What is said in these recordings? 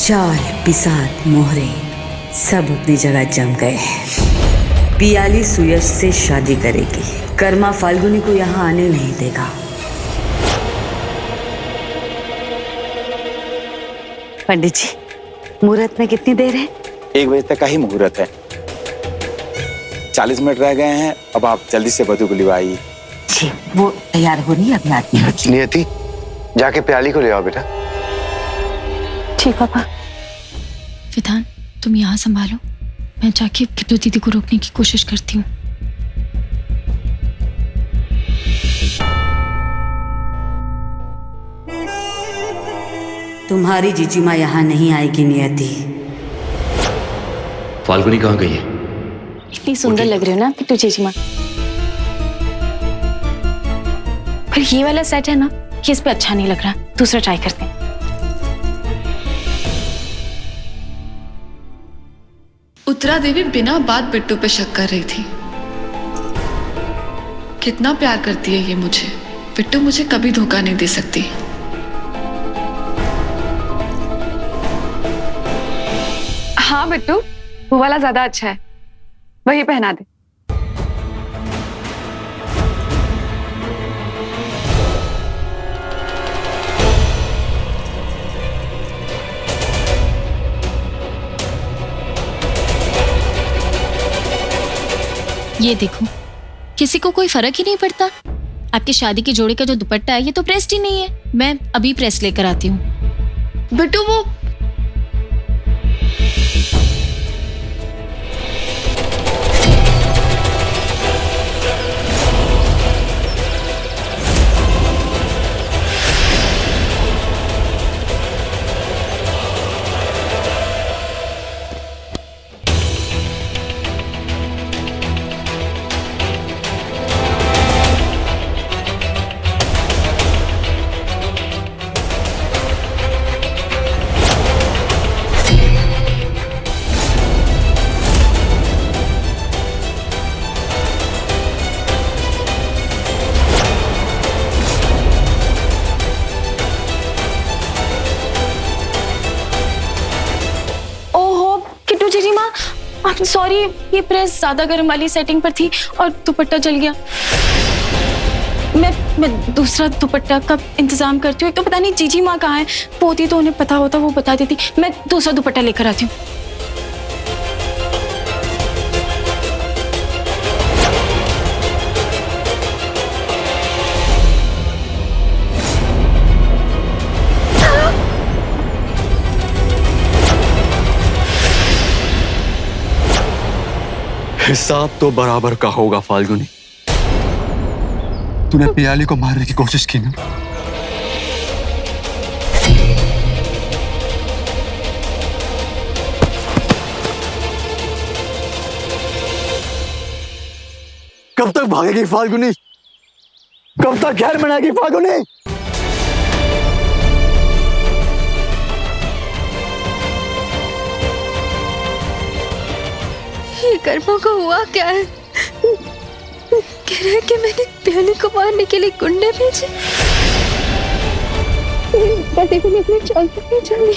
चाल, पिसाद, मोहरे सब अपनी जगह जम गए हैं। पियाली सुयश से शादी करेगी। कर्मा फाल्गुनी को यहाँ आने नहीं देगा। पंडित जी, मुहूर्त में कितनी देर है? 1 बजे तक का ही मुहूर्त है। 40 मिनट रह गए हैं। अब आप जल्दी से वधू को लिवाइए। जी, वो तैयार हो रही है, अभी आती है। नियति, जाके प्याली को ले आओ बेटा। ठीक पापा। विधान, तुम यहाँ संभालो, मैं जाके किट्टू दीदी को रोकने की कोशिश करती हूँ। तुम्हारी जीजीमा यहाँ नहीं आएगी नियति। फाल्गुनी कहाँ गई है? इतनी सुंदर लग रही हो ना किट्टू जीजीमा। पर ये वाला सेट है ना, ये इस पे अच्छा नहीं लग रहा, दूसरा ट्राई करते हैं। उत्तरा देवी बिना बात बिट्टू पे शक कर रही थी। कितना प्यार करती है ये मुझे। बिट्टू मुझे कभी धोखा नहीं दे सकती। हाँ बिट्टू, वो वाला ज्यादा अच्छा है, वही पहना दे। ये देखो, किसी को कोई फर्क ही नहीं पड़ता। आपकी शादी की जोड़ी का जो दुपट्टा है ये तो प्रेस्ड ही नहीं है। मैं अभी प्रेस लेकर आती हूँ। बिट्टू वो सॉरी, ये प्रेस ज्यादा गर्म वाली सेटिंग पर थी और दुपट्टा जल गया। मैं दूसरा दुपट्टा का इंतजाम करती हूँ। तो पता नहीं जीजी माँ कहाँ है, वो होती तो उन्हें पता होता, वो बता देती। मैं दूसरा दुपट्टा लेकर आती हूँ। हिसाब तो बराबर का होगा फाल्गुनी। तूने पियाली को मारने की कोशिश की ना? कब तक भागेगी फाल्गुनी? कब तक घर मनाएगी फाल्गुनी? ये कर्मा को हुआ क्या है? कह रहे हैं कि मैंने प्याली को मारने के लिए गुंडे भेजे। अपने चाल पे चली।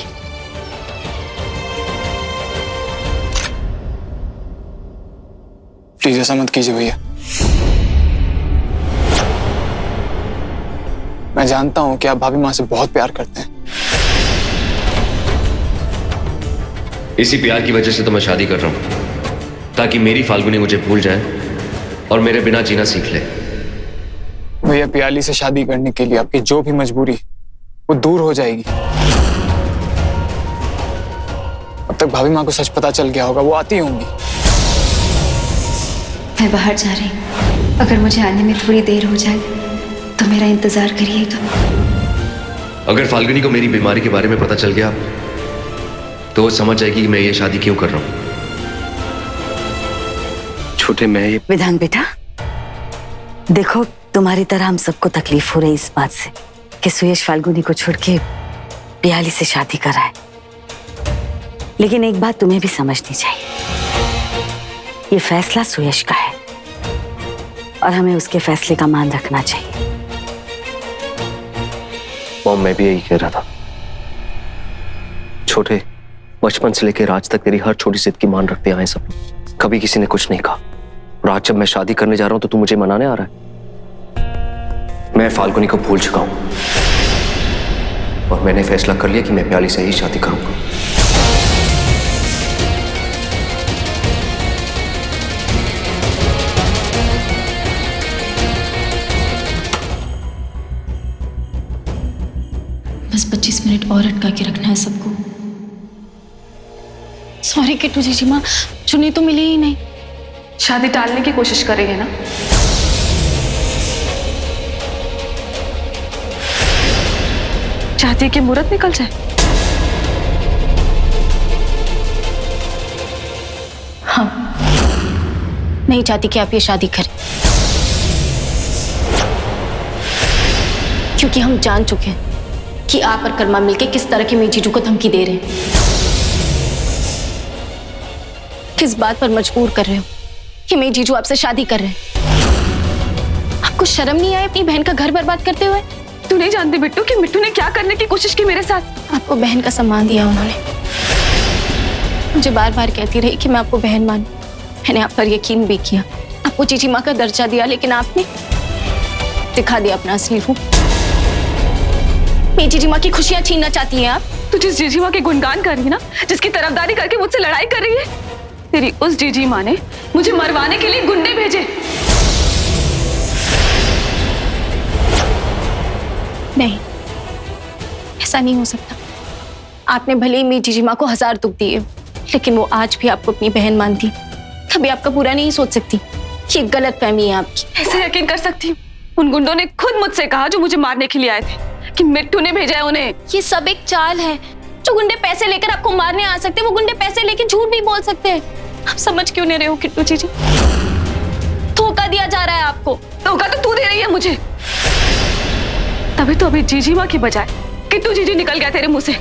प्लीज ऐसा मत कीजिए भैया। मैं जानता हूं कि आप भाभी माँ से बहुत प्यार करते हैं। इसी प्यार की वजह से तो मैं शादी कर रहा हूं, ताकि मेरी फाल्गुनी मुझे भूल जाए और मेरे बिना जीना सीख ले। भैया, पियाली से शादी करने के लिए आपकी जो भी मजबूरी वो दूर हो जाएगी। अब तक भाभी माँ को सच पता चल गया होगा, वो आती होंगी। मैं बाहर जा रही हूँ, अगर मुझे आने में थोड़ी देर हो जाए तो मेरा इंतजार करिएगा। अगर फाल्गुनी को मेरी बीमारी के बारे में पता चल गया तो वो समझ जाएगी कि मैं ये शादी क्यों कर रहा हूँ। छोटे मैं ये विधान बेटा, देखो तुम्हारी तरह हम सबको तकलीफ हो रही इस बात से कि सुयश फाल्गुनी को छोड़ के पियाली से शादी कर रहा है। लेकिन एक बात तुम्हें भी समझनी चाहिए, ये फैसला सुयश का है और हमें उसके फैसले का मान रखना चाहिए। मॉम, मैं भी यही कह रहा था। छोटे बचपन से लेकर आज तक तेरी हर छोटी जिद की मान रखते आए सब। कभी किसी ने कुछ नहीं कहा, और आज जब मैं शादी करने जा रहा हूं तो तू मुझे मनाने आ रहा है। मैं फाल्गुनी को भूल चुका हूं और मैंने फैसला कर लिया कि मैं प्याली से ही शादी करूंगा। बस 25 मिनट और अटका के रखना है सबको। सॉरी किट्टू जीजी माँ, चुन्नी तो मिली ही नहीं। शादी टालने की कोशिश करेंगे ना? चाहती है कि मुहूर्त निकल जाए? हाँ, नहीं चाहती कि आप ये शादी करें, क्योंकि हम जान चुके हैं कि आप और कर्मा मिलके किस तरह के मेरी जीजू को धमकी दे रहे हैं, किस बात पर मजबूर कर रहे हो कि मेरी जीजू आपसे शादी कर रहे हैं। आपको शर्म नहीं आई अपनी बहन का घर बर्बाद करते हुए? तू नहीं जानती बिट्टू कि मिट्टू ने क्या करने की कोशिश की मेरे साथ। आपको बहन का सम्मान दिया उन्होंने, मुझे बार बार कहती रही कि मैं आपको बहन मानूं। मैंने आप पर यकीन भी किया, आपको जीजी माँ का दर्जा दिया, लेकिन आपने दिखा दिया अपना असली रूप। मेरी जीजी माँ की खुशियां छीनना चाहती हैं आप। तू जिस जीजी माँ के गुणगान कर रही है ना, जिसकी तरफदारी करके मुझसे लड़ाई कर रही है, तेरी उस जीजी माँ ने मुझे मरवाने के लिए गुंडे भेजे। नहीं, ऐसा नहीं हो सकता। आपने भले ही मेरी जीजी माँ को 1000 दुख दिए, लेकिन वो आज भी आपको अपनी बहन मानती, कभी आपका बुरा नहीं सोच सकती। ये गलत फहमी है आपकी। ऐसे यकीन कर सकती हूँ? उन गुंडों ने खुद मुझसे कहा, जो मुझे मारने के लिए आए थे, कि मिट्टू ने भेजा है उन्हें। ये सब एक चाल है। जो गुंडे पैसे लेकर आपको मारने आ सकते हैं, वो गुंडे पैसे लेकर झूठ भी बोल सकते हैं। आप समझ क्यों नहीं रहे हो किट्टू जीजी? धोखा दिया जा रहा है आपको। धोखा तो तू दे रही है मुझे। तभी तो अभी जीजी माँ की बजाय किट्टू जीजी निकल गया तेरे मुंह से।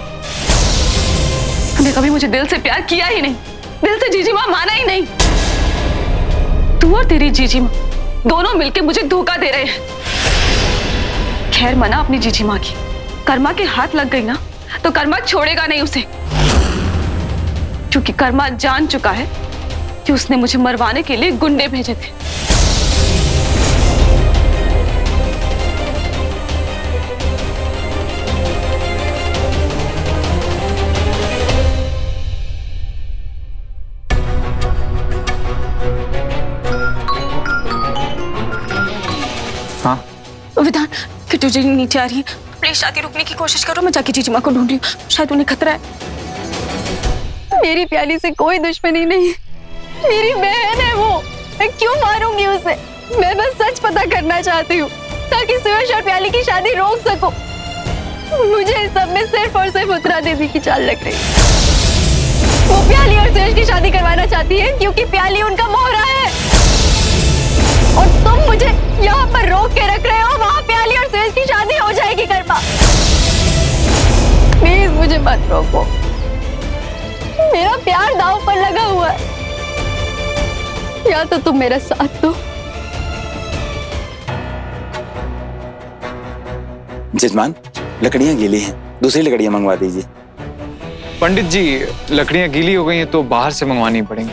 तूने कभी मुझे दिल से प्यार किया ही नहीं, दिल से जीजी माँ माना ही नहीं। तू और तेरी जीजी माँ दोनों मिलके मुझे धोखा दे रहे हैं। खैर मना अपनी जीजी माँ की। कर्मा के हाथ लग गई ना, तो कर्मा छोड़ेगा नहीं उसे, क्योंकि कर्मा जान चुका है कि उसने मुझे मरवाने के लिए गुंडे भेजे थे। हाँ विधान, किट्टू जी नीचे आ रही है। प्लीज शादी रुकने की कोशिश करो, मैं जाके जीजी माँ को ढूंढ रही हूँ, शायद उन्हें खतरा है। मेरी प्याली से कोई दुश्मनी नहीं, मेरी बहन है वो। मैं क्यों मारूंगी उसे? मैं बस सच पता करना चाहती हूँ, ताकि सुयश और प्याली की शादी रोक सकूं। मुझे इस सब में सिर्फ और सिर्फ उत्तरा देवी की चाल लग रही है। वो प्याली और सुयश की शादी करवाना चाहती है, क्योंकि प्याली उनका मोहरा है। और तुम मुझे यहाँ पर रोक के रख रहे हो, वहाँ प्याली और सुयश की शादी हो जाएगी। कर्मा, प्लीज मुझे मत रोको, मेरा प्यार दांव पर लगा हुआ है। या तो तुम मेरा साथ दो। जजमान, लकड़ियां गीली हैं, दूसरी लकड़ियां मंगवा दीजिए। पंडित जी, लकड़ियां गीली हो गई हैं तो बाहर से मंगवानी पड़ेंगी।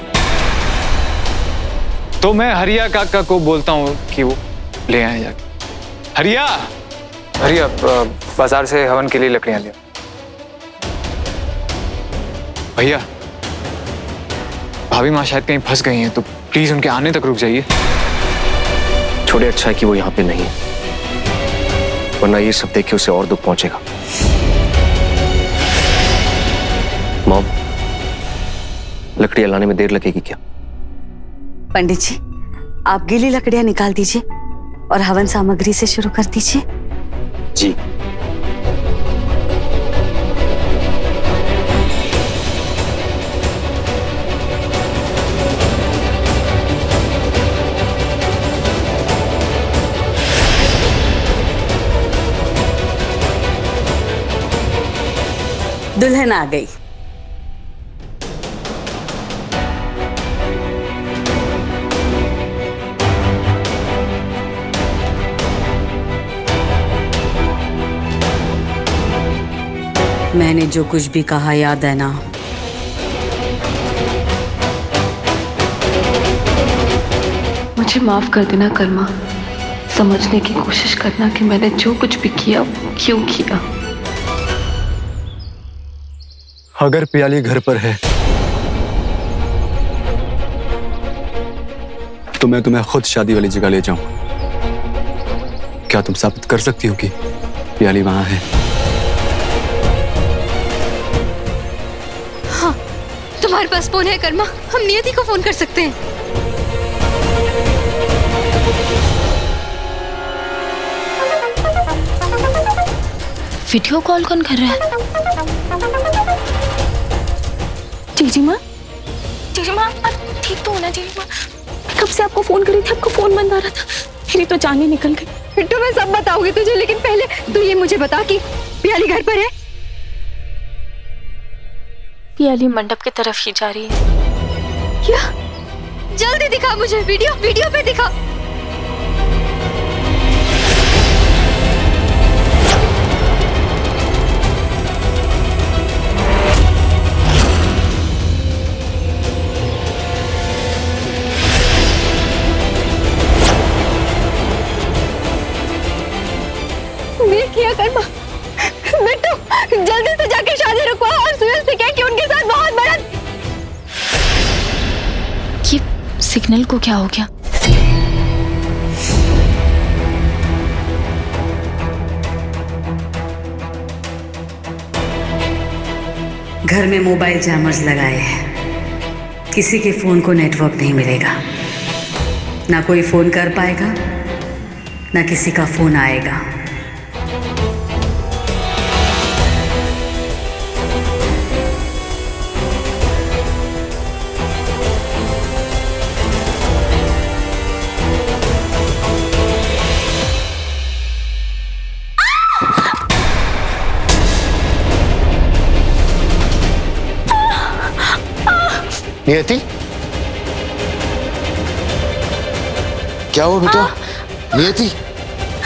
तो मैं हरिया काका को बोलता हूँ कि वो ले आए जाके। हरिया, हरिया, बाजार से हवन के लिए लकड़ियां ले। भैया, भाभी माँ शायद कहीं फंस गई हैं, तो प्लीज उनके आने तक रुक जाइए। छोटे, अच्छा है कि वो यहाँ पे नहीं है, वरना ये सब देख के उसे और दुख पहुंचेगा। मॉम, लकड़ियां लाने में देर लगेगी क्या? पंडित जी, आप गीली लकड़ियां निकाल दीजिए और हवन सामग्री से शुरू कर दीजिए। जी। दुल्हन आ गई। मैंने जो कुछ भी कहा याद है ना? मुझे माफ कर देना कर्मा। समझने की कोशिश करना कि मैंने जो कुछ भी किया वो क्यों किया। अगर प्याली घर पर है तो मैं तुम्हें खुद शादी वाली जगह ले जाऊं। क्या तुम साबित कर सकती हो कि प्याली वहां है? हाँ, तुम्हारे पास फोन है कर्मा, हम नियति को फोन कर सकते हैं। वीडियो कॉल कौन कर रहा है? जीजी माँ, आप ठीक तो हो ना जीजी माँ? कब से आपको फोन करी थी, आपका फोन बंद आ रहा था, मेरी तो जान ही निकल गई। बिट्टू मैं सब बताऊंगी तुझे, लेकिन पहले तू ये मुझे बता कि प्याली घर पर है? प्याली मंडप की तरफ ही जा रही है। क्या? जल्दी दिखा मुझे, वीडियो पे दिखा। देखिए कर्मा, बिट्टू जल्दी से जाके शादी रुकवा और सुहेल से कह कि उनके साथ बहुत बड़ा। ये सिग्नल को क्या हो गया? घर में मोबाइल जैमर्स लगाए हैं, किसी के फोन को नेटवर्क नहीं मिलेगा, ना कोई फोन कर पाएगा ना किसी का फोन आएगा। नियति, क्या हुआ बेटा? नियति,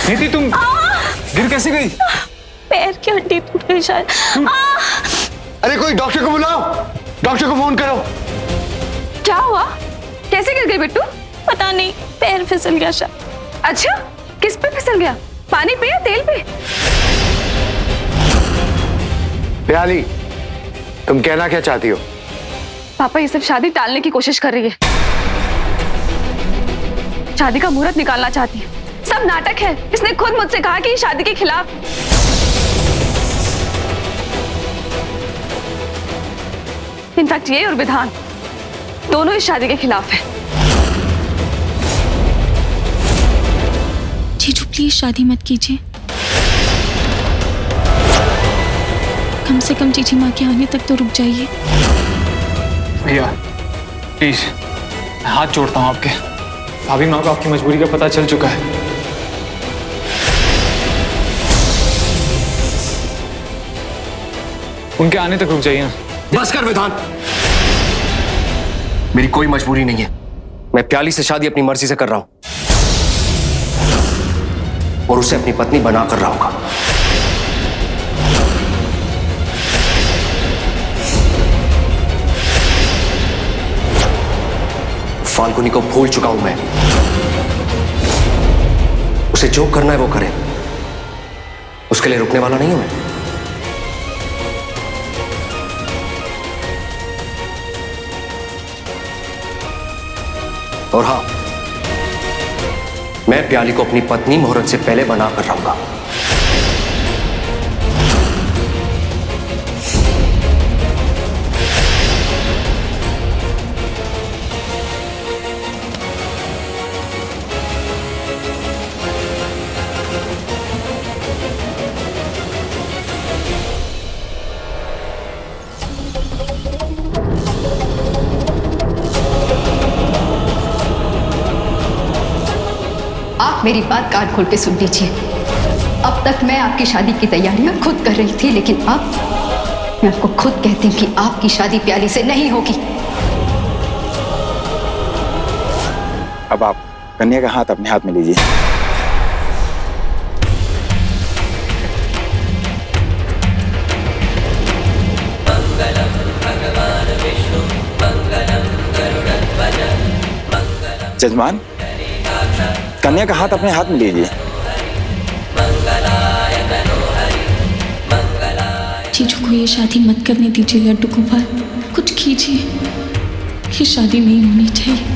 नियति तुम गिर कैसे गई? पैर की हड्डी टूट गई शायद। अरे कोई डॉक्टर को बुलाओ, डॉक्टर को फोन करो। क्या हुआ? कैसे गिर गई बिट्टू? पता नहीं, पैर फिसल गया शायद। अच्छा, किस पे फिसल गया? पानी पे या तेल पे? प्याली, तुम कहना क्या चाहती हो? पापा ये सब शादी टालने की कोशिश कर रही है, शादी का मुहूर्त निकालना चाहती है। सब नाटक है। इसने खुद मुझसे कहा कि शादी के खिलाफ। इनफैक्ट ये और विधान दोनों इस शादी के खिलाफ है। जीजू प्लीज शादी मत कीजिए, कम से कम जीजी माँ के आने तक तो रुक जाइए। भैया प्लीज, मैं हाथ जोड़ता हूँ आपके। भाभी माँ को आपकी मजबूरी का पता चल चुका है। उनके आने तक रुक जाइए ना। बस कर विधान, मेरी कोई मजबूरी नहीं है। मैं प्याली से शादी अपनी मर्जी से कर रहा हूं और उसे अपनी पत्नी बनाकर रहूंगा। फाल्गुनी को भूल चुका हूं मैं। उसे जो करना है वो करे, उसके लिए रुकने वाला नहीं हूं मैं। और हां, मैं प्याली को अपनी पत्नी मुहूर्त से पहले बनाकर रहूंगा। आप मेरी बात कान खोल के सुन लीजिए। अब तक मैं आपकी शादी की तैयारियां खुद कर रही थी, लेकिन अब मैं आपको खुद कहती हूँ कि आपकी शादी प्याली से नहीं होगी। अब आप कन्या का हाथ अपने हाथ में लीजिए। जजमान, कन्या का हाथ अपने हाथ में लीजिए। जीजू को ये शादी मत करने दीजिए लड्डू गोपाल, कुछ कीजिए, ये शादी नहीं होनी चाहिए।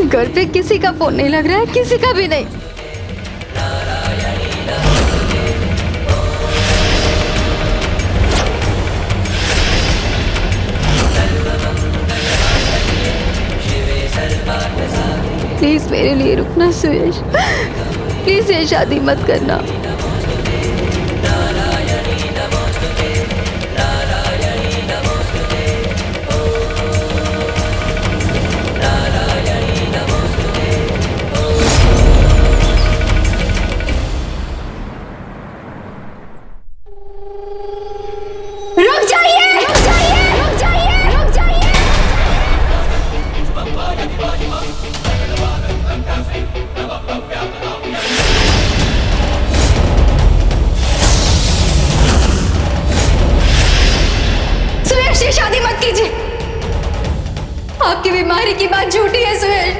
घर पे किसी का फोन नहीं लग रहा है, किसी का भी नहीं। प्लीज मेरे लिए रुकना सुयश, प्लीज ये शादी मत करना। रुक जाइए, रुक जाइए, रुक जाइए, रुक जाइए। सुयश, ये शादी मत कीजिए। आपकी बीमारी की बात झूठी है सुयश।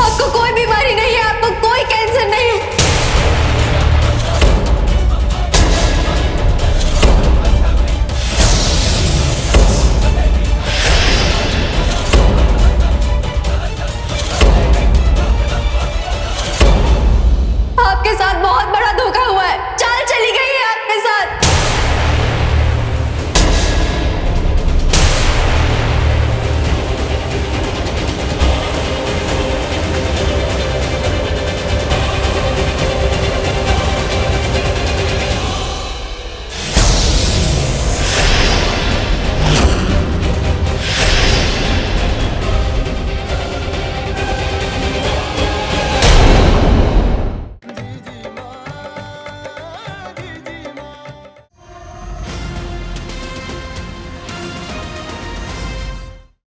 आपको कोई बीमारी नहीं है, आपको कोई कैंसर नहीं है। आपके साथ बहुत बड़ा